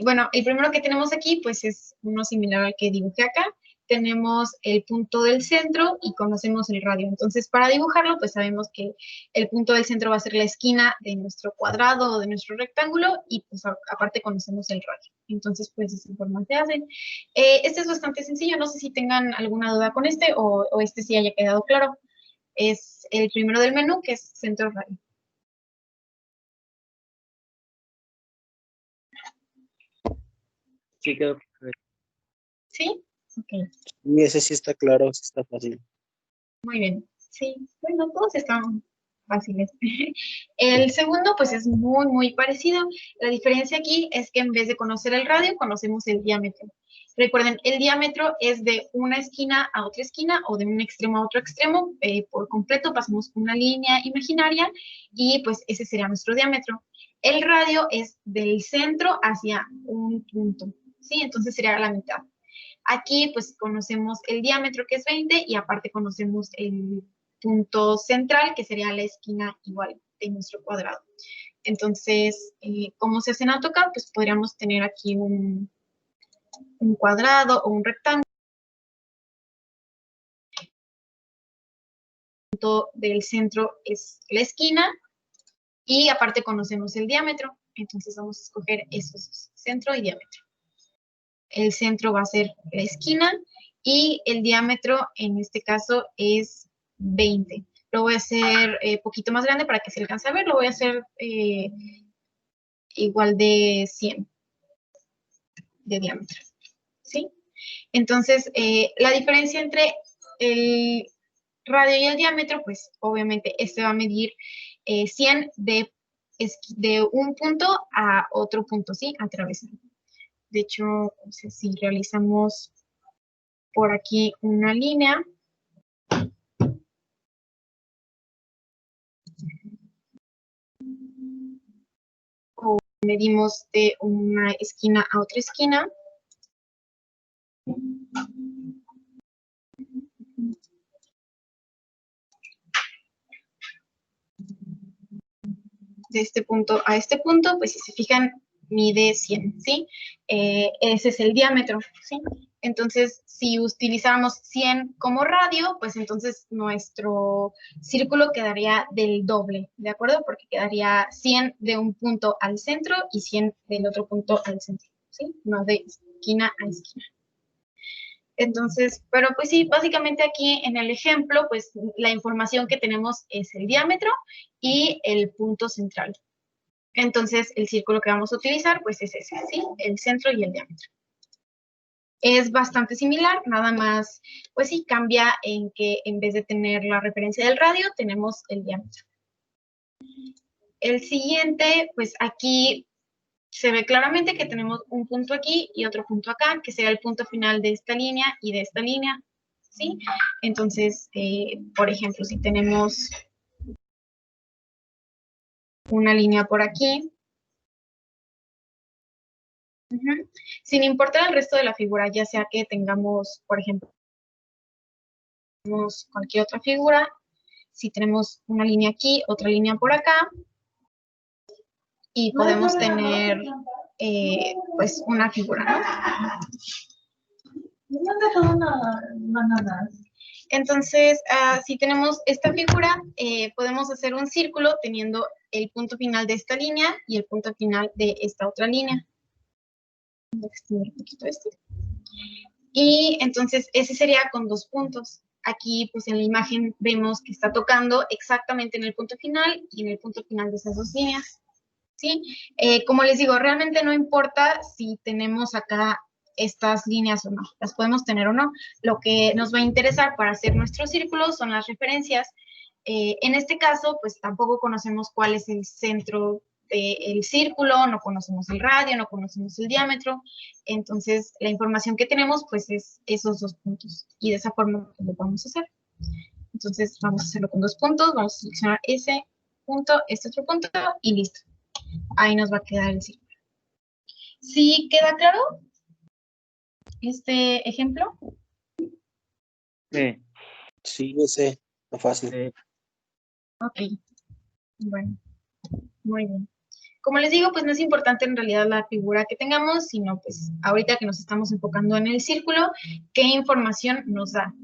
Bueno, el primero que tenemos aquí, pues es uno similar al que dibujé acá. Tenemos el punto del centro y conocemos el radio. Entonces, para dibujarlo, pues sabemos que el punto del centro va a ser la esquina de nuestro cuadrado o de nuestro rectángulo y pues aparte conocemos el radio. Entonces, pues esa forma se hace. Este es bastante sencillo. No sé si tengan alguna duda con este o este sí haya quedado claro. Es el primero del menú, que es centro radio. Sí, quedó claro. ¿Sí? Ok. Y ese sí está claro, sí está fácil. Muy bien. Sí, bueno, todos están fáciles. El segundo, pues es muy parecido. La diferencia aquí es que en vez de conocer el radio, conocemos el diámetro. Recuerden, el diámetro es de una esquina a otra esquina o de un extremo a otro extremo. Por completo pasamos una línea imaginaria y pues ese sería nuestro diámetro. El radio es del centro hacia un punto, ¿sí? Entonces sería la mitad. Aquí pues conocemos el diámetro que es 20 y aparte conocemos el punto central que sería la esquina igual de nuestro cuadrado. Entonces, ¿cómo se hace en AutoCAD? Pues podríamos tener aquí un cuadrado o un rectángulo. El punto del centro es la esquina y aparte conocemos el diámetro. Entonces vamos a escoger esos dos, centro y diámetro. El centro va a ser la esquina y el diámetro en este caso es 20. Lo voy a hacer poquito más grande para que se alcance a ver. Lo voy a hacer igual de 100 de diámetro. ¿Sí? Entonces, la diferencia entre el radio y el diámetro, pues obviamente este va a medir 100 de un punto a otro punto, ¿sí? Atravesando. De hecho, no sé si realizamos por aquí una línea. O medimos de una esquina a otra esquina. De este punto a este punto, pues si se fijan, mide 100, ¿sí? Ese es el diámetro, ¿sí? Entonces, si utilizáramos 100 como radio, pues entonces nuestro círculo quedaría del doble, ¿de acuerdo? Porque quedaría 100 de un punto al centro y 100 del otro punto al centro, ¿sí? No de esquina a esquina. Entonces, pero pues sí, básicamente aquí en el ejemplo, pues la información que tenemos es el diámetro y el punto central. Entonces, el círculo que vamos a utilizar, pues es ese, ¿sí? El centro y el diámetro. Es bastante similar, nada más, pues sí, cambia en que en vez de tener la referencia del radio, tenemos el diámetro. El siguiente, pues aquí se ve claramente que tenemos un punto aquí y otro punto acá, que será el punto final de esta línea y de esta línea, ¿sí? Entonces, por ejemplo, si tenemos una línea por aquí, sin importar el resto de la figura, ya sea que tengamos, por ejemplo, cualquier otra figura, si tenemos una línea aquí, otra línea por acá, y podemos tener pues una figura, ¿no? Entonces, si tenemos esta figura, podemos hacer un círculo teniendo el punto final de esta línea y el punto final de esta otra línea. Voy a extender un poquito esto. Y entonces ese sería con dos puntos. Aquí pues en la imagen vemos que está tocando exactamente en el punto final y en el punto final de esas dos líneas. ¿Sí? Como les digo, realmente no importa si tenemos acá estas líneas o no, las podemos tener o no. Lo que nos va a interesar para hacer nuestro círculo son las referencias. En este caso, pues tampoco conocemos cuál es el centro del círculo, no conocemos el radio, no conocemos el diámetro. Entonces, la información que tenemos, pues es esos dos puntos. Y de esa forma lo vamos a hacer. Entonces, vamos a hacerlo con dos puntos, vamos a seleccionar ese punto, este otro punto y listo. Ahí nos va a quedar el círculo. ¿Sí queda claro este ejemplo? Sí. Sí, ese está fácil. Sí. Ok. Bueno, muy bien. Como les digo, pues no es importante en realidad la figura que tengamos, sino pues ahorita que nos estamos enfocando en el círculo, qué información nos da.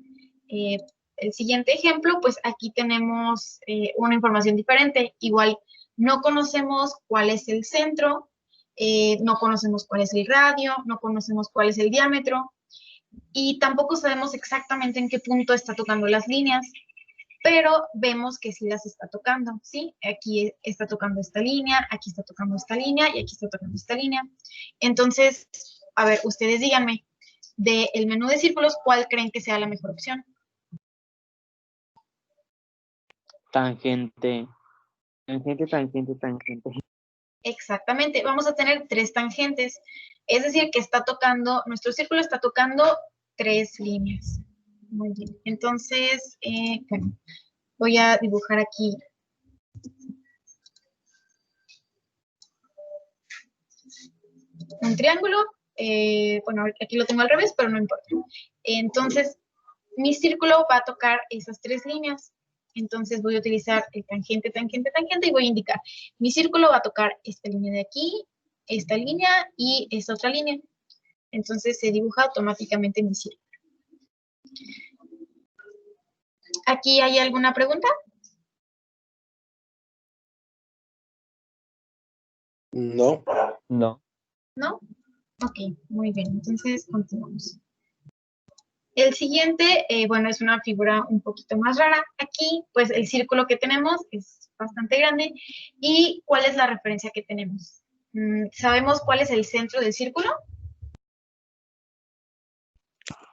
El siguiente ejemplo, pues aquí tenemos una información diferente. Igual no conocemos cuál es el centro, no conocemos cuál es el radio, no conocemos cuál es el diámetro y tampoco sabemos exactamente en qué punto está tocando las líneas, pero vemos que sí las está tocando, ¿sí? Aquí está tocando esta línea, aquí está tocando esta línea y aquí está tocando esta línea. Entonces, a ver, ustedes díganme, del menú de círculos, ¿cuál creen que sea la mejor opción? Tangente. Tangente, tangente, tangente. Exactamente, vamos a tener 3 tangentes, es decir, que está tocando, nuestro círculo está tocando 3 líneas. Muy bien, entonces, bueno, voy a dibujar aquí un triángulo. Bueno, aquí lo tengo al revés, pero no importa. Entonces, mi círculo va a tocar esas 3 líneas. Entonces voy a utilizar el tangente, tangente, tangente y voy a indicar, mi círculo va a tocar esta línea de aquí, esta línea y esta otra línea. Entonces se dibuja automáticamente mi círculo. ¿Aquí hay alguna pregunta? No. No. ¿No? Ok, muy bien. Entonces continuamos. El siguiente, bueno, es una figura un poquito más rara. Aquí, pues el círculo que tenemos es bastante grande. ¿Y cuál es la referencia que tenemos? ¿Sabemos cuál es el centro del círculo?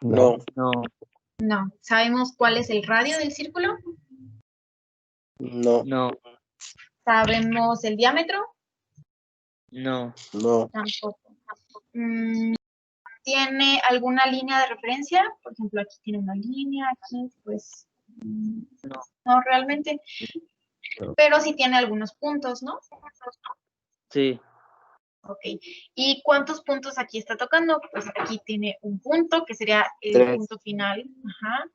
No. No. No. ¿Sabemos cuál es el radio del círculo? No. No. ¿Sabemos el diámetro? No. No. Tampoco. ¿Tiene alguna línea de referencia? Por ejemplo, aquí tiene una línea, aquí pues no realmente, pero sí tiene algunos puntos, ¿no? Sí. Ok. ¿Y cuántos puntos aquí está tocando? Pues aquí tiene un punto, que sería el 3. punto final. Ajá.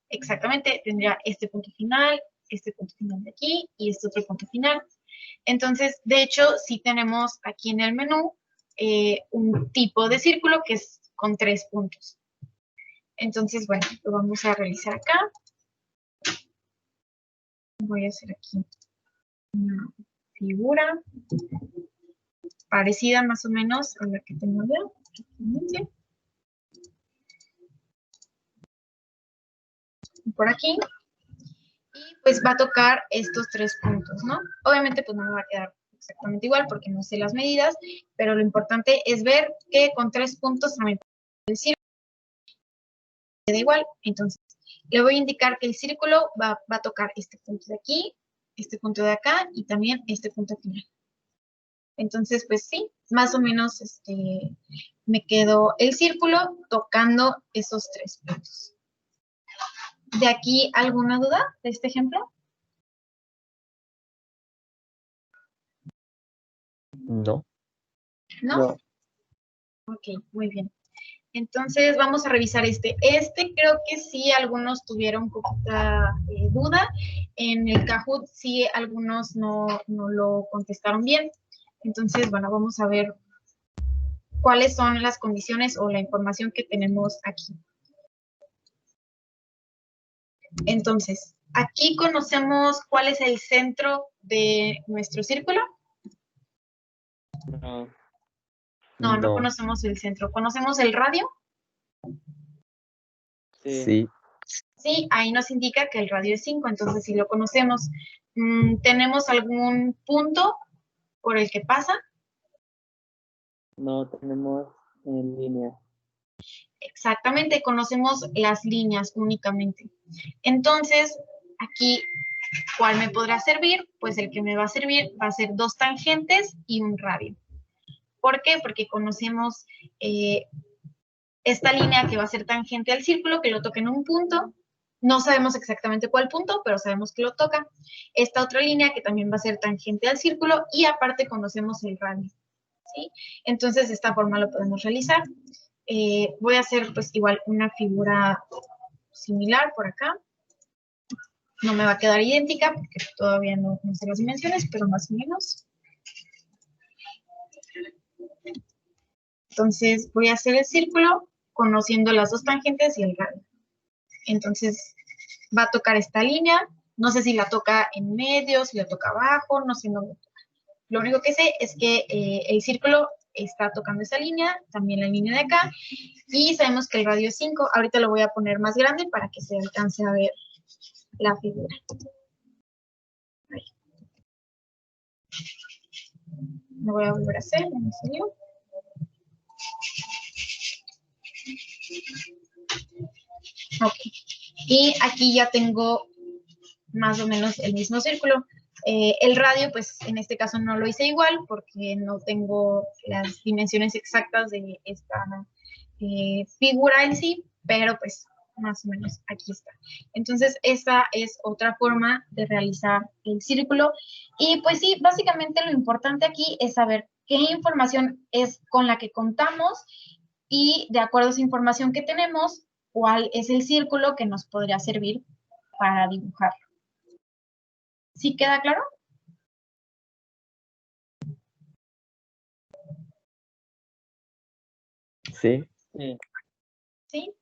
Exactamente, tendría este punto final de aquí y este otro punto final. Entonces, de hecho, sí tenemos aquí en el menú un tipo de círculo que es con 3 puntos. Entonces, bueno, lo vamos a realizar acá. Voy a hacer aquí una figura parecida más o menos a la que tengo ya. Por aquí. Y pues va a tocar estos 3 puntos, ¿no? Obviamente pues no me va a quedar exactamente igual porque no sé las medidas, pero lo importante es ver que con 3 puntos también el círculo queda igual. Entonces, le voy a indicar que el círculo va a tocar este punto de aquí, este punto de acá y también este punto final. Entonces, pues sí, más o menos me quedó el círculo tocando esos 3 puntos. ¿De aquí alguna duda de este ejemplo? No. ¿No? No. Ok, muy bien. Entonces vamos a revisar este. Este creo que sí algunos tuvieron poquita duda. En el Kahoot sí algunos no lo contestaron bien. Entonces, bueno, vamos a ver cuáles son las condiciones o la información que tenemos aquí. Entonces, aquí conocemos cuál es el centro de nuestro círculo. No. No conocemos el centro. ¿Conocemos el radio? Sí. Sí, ahí nos indica que el radio es 5, entonces sí lo conocemos. ¿Tenemos algún punto por el que pasa? No tenemos en línea. Exactamente, conocemos las líneas únicamente. Entonces, aquí, ¿cuál me podrá servir? Pues el que me va a servir va a ser 2 tangentes y un radio. ¿Por qué? Porque conocemos esta línea que va a ser tangente al círculo, que lo toca en un punto. No sabemos exactamente cuál punto, pero sabemos que lo toca. Esta otra línea que también va a ser tangente al círculo y aparte conocemos el radio. ¿Sí? Entonces, de esta forma lo podemos realizar. Voy a hacer pues igual una figura similar por acá. No me va a quedar idéntica porque todavía no sé las dimensiones, pero más o menos. Entonces voy a hacer el círculo conociendo las dos tangentes y el radio. Entonces va a tocar esta línea, no sé si la toca en medio, si la toca abajo, no sé dónde toca. Lo único que sé es que el círculo está tocando esa línea, también la línea de acá, y sabemos que el radio es 5. Ahorita lo voy a poner más grande para que se alcance a ver la figura. Ahí. Lo voy a volver a hacer, en serio. Ok, y aquí ya tengo más o menos el mismo círculo. El radio, pues en este caso no lo hice igual porque no tengo las dimensiones exactas de esta figura en sí, pero pues más o menos aquí está. Entonces esta es otra forma de realizar el círculo. Y pues sí, básicamente lo importante aquí es saber qué información es con la que contamos y de acuerdo a esa información que tenemos, cuál es el círculo que nos podría servir para dibujarlo. ¿Sí queda claro? Sí. Sí.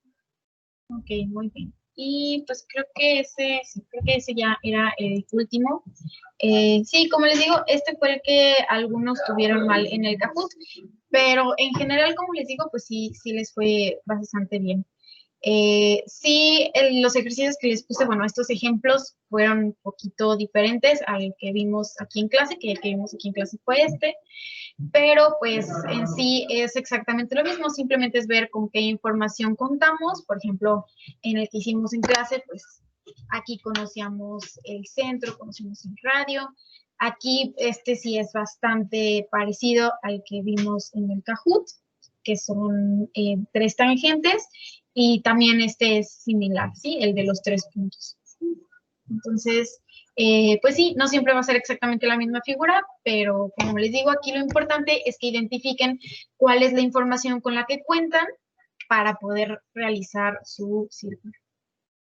Ok, muy bien. Y pues creo que ese ya era el último. Sí, como les digo, este fue el que algunos tuvieron mal en el Kahoot, pero en general, como les digo, pues sí les fue bastante bien. Sí, los ejercicios que les puse, bueno, estos ejemplos fueron un poquito diferentes al que vimos aquí en clase, que el que vimos aquí en clase fue este, pero pues en sí es exactamente lo mismo, simplemente es ver con qué información contamos. Por ejemplo, en el que hicimos en clase, pues aquí conocíamos el centro, conocimos el radio. Aquí este sí es bastante parecido al que vimos en el Kahoot, que son 3 tangentes, y también este es similar, ¿sí? El de los 3 puntos. Entonces, pues sí, no siempre va a ser exactamente la misma figura, pero como les digo, aquí lo importante es que identifiquen cuál es la información con la que cuentan para poder realizar su círculo.